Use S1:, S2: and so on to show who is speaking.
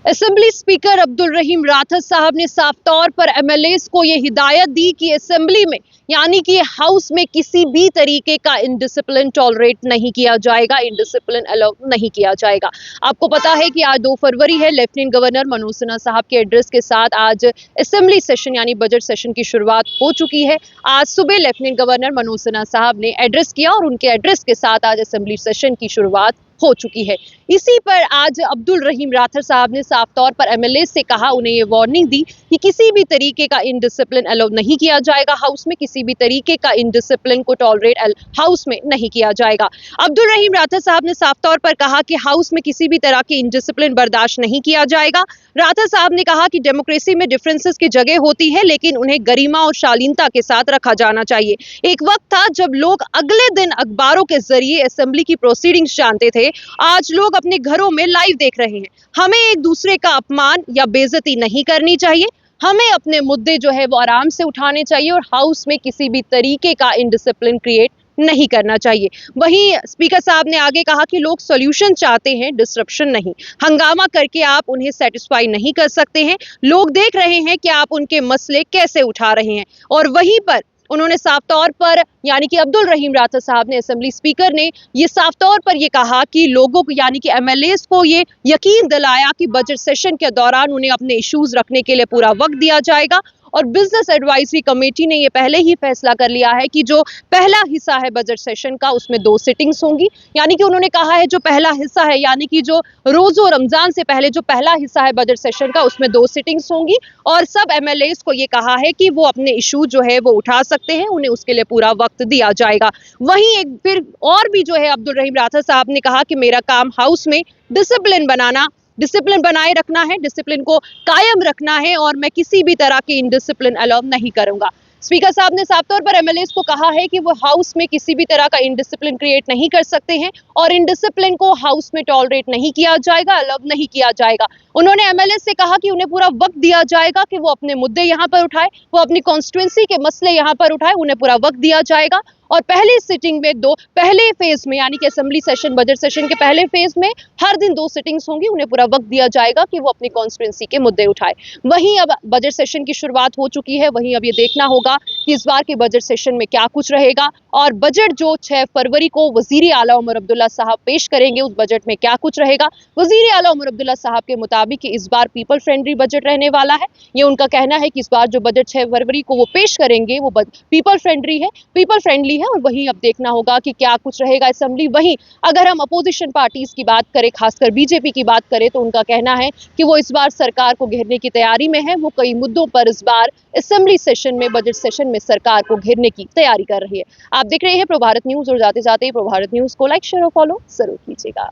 S1: Assembly speaker Abdul रहीम राठौर साहब ने साफ तौर पर एमएलएस को ये हिदायत दी कि असेंबली में यानी कि हाउस में किसी भी तरीके का इनडिसिप्लिन टॉलरेट नहीं किया जाएगा, इनडिसिप्लिन अलाउ नहीं किया जाएगा। आपको पता है कि आज 2 फरवरी है। लेफ्टिनेंट गवर्नर मनोज सिन्हा साहब के एड्रेस के साथ आज असेंबली सेशन यानी बजट सेशन की शुरुआत हो चुकी है। आज सुबह लेफ्टिनेंट गवर्नर मनोज सिन्हा साहब ने एड्रेस किया और उनके एड्रेस के साथ आज असेंबली सेशन की शुरुआत हो चुकी है। इसी पर आज अब्दुल रहीम राठौर साहब ने साफ तौर पर एमएलए से कहा, उन्हें ये वार्निंग दी कि किसी भी तरीके का इनडिसिप्लिन अलाउ नहीं किया जाएगा हाउस में, किसी भी तरीके का इनडिसिप्लिन को टॉलरेट हाउस में नहीं किया जाएगा। अब्दुल रहीम राठौर साहब ने साफ तौर पर कहा कि हाउस में किसी भी तरह की इनडिसिप्लिन बर्दाश्त नहीं किया जाएगा। राठौर साहब ने कहा कि डेमोक्रेसी में डिफरेंसेस की जगह होती है, लेकिन उन्हें गरिमा और शालीनता के साथ रखा जाना चाहिए। एक वक्त था जब लोग अगले दिन अखबारों के जरिए असेंबली की प्रोसीडिंग्स जानते थे, आज लोग अपने घरों में लाइव देख रहे हैं। हमें एक दूसरे का अपमान या बेइज्जती नहीं करनी चाहिए। हमें अपने मुद्दे जो है वो आराम से उठाने चाहिए और हाउस में किसी भी तरीके का इनडिसिप्लिन क्रिएट नहीं करना चाहिए। वहीं स्पीकर साहब ने आगे कहा कि लोग सॉल्यूशन चाहते हैं, डिसरप्शन नहीं। हंगामा करके आप उन्हें सेटिस्फाई नहीं कर सकते हैं। लोग देख रहे हैं कि आप उनके मसले कैसे उठा रहे हैं। और वहीं पर उन्होंने साफ तौर पर यानी कि अब्दुल रहीम राठौर साहब ने, असेंबली स्पीकर ने ये साफ तौर पर ये कहा कि लोगों को यानी कि एमएलएस को ये यकीन दिलाया कि बजट सेशन के दौरान उन्हें अपने इश्यूज रखने के लिए पूरा वक्त दिया जाएगा। और बिजनेस एडवाइजरी कमेटी ने ये पहले ही फैसला कर लिया है कि जो पहला हिस्सा है बजट सेशन का उसमें 2 सिटिंग्स होंगी। यानी कि उन्होंने कहा है जो पहला हिस्सा है यानी कि जो रोजो रमजान से पहले जो पहला हिस्सा है बजट सेशन का उसमें 2 सिटिंग्स होंगी और सब एमएलएस को ये कहा है कि वो अपने इशू जो है वो उठा सकते हैं, उन्हें उसके लिए पूरा वक्त दिया जाएगा। वहीं एक फिर और भी जो है अब्दुल रहीम राठौर साहब ने कहा कि मेरा काम हाउस में डिसिप्लिन बनाए रखना है, डिसिप्लिन को कायम रखना है और मैं किसी भी तरह की इनडिसिप्लिन अलाउ नहीं करूंगा। स्पीकर साहब ने साफ तौर पर एमएलएस को कहा है कि वो हाउस में किसी भी तरह का इनडिसिप्लिन क्रिएट नहीं कर सकते हैं और इनडिसिप्लिन को हाउस में टॉलरेट नहीं किया जाएगा, अलाउ नहीं किया जाएगा। उन्होंने एमएलएस से कहा कि उन्हें पूरा वक्त दिया जाएगा कि वो अपने मुद्दे यहाँ पर उठाए, वो अपनी कॉन्स्टिट्यूएंसी के मसले यहाँ पर उठाए, उन्हें पूरा वक्त दिया जाएगा। और पहली सिटिंग में पहले फेज में यानी कि असेंबली सेशन बजट सेशन के पहले फेज में हर दिन 2 सिटिंग्स होंगी, उन्हें पूरा वक्त दिया जाएगा कि वो अपनी कॉन्स्टिट्यूएंसी के मुद्दे उठाए। वहीं अब बजट सेशन की शुरुआत हो चुकी है, वहीं अब ये देखना होगा कि इस बार के बजट सेशन में क्या कुछ रहेगा और बजट जो 6 फरवरी को वजीर आला उमर अब्दुल्ला साहब पेश करेंगे उस बजट में क्या कुछ रहेगा। वजीर आला उमर अब्दुल्ला साहब के मुताबिक कि इस बार पीपल फ्रेंडली बजट रहने वाला है। ये उनका कहना है कि इस बार जो बजट 6 फरवरी को वो पेश करेंगे वो पीपल फ्रेंडली है और वहीं अब देखना होगा कि क्या कुछ रहेगा असेंबली। वहीं अगर हम अपोजिशन पार्टीज की बात करें, खासकर बीजेपी की बात करें, तो उनका कहना है कि वो इस बार सरकार को घेरने की तैयारी में है। वो कई मुद्दों पर इस बार असेंबली सेशन में बजट सेशन में सरकार को घेरने की तैयारी कर रही है। आप देख रहे हैं प्रभारत न्यूज और जाते जाते प्रभारत न्यूज को लाइक शेयर और फॉलो जरूर कीजिएगा।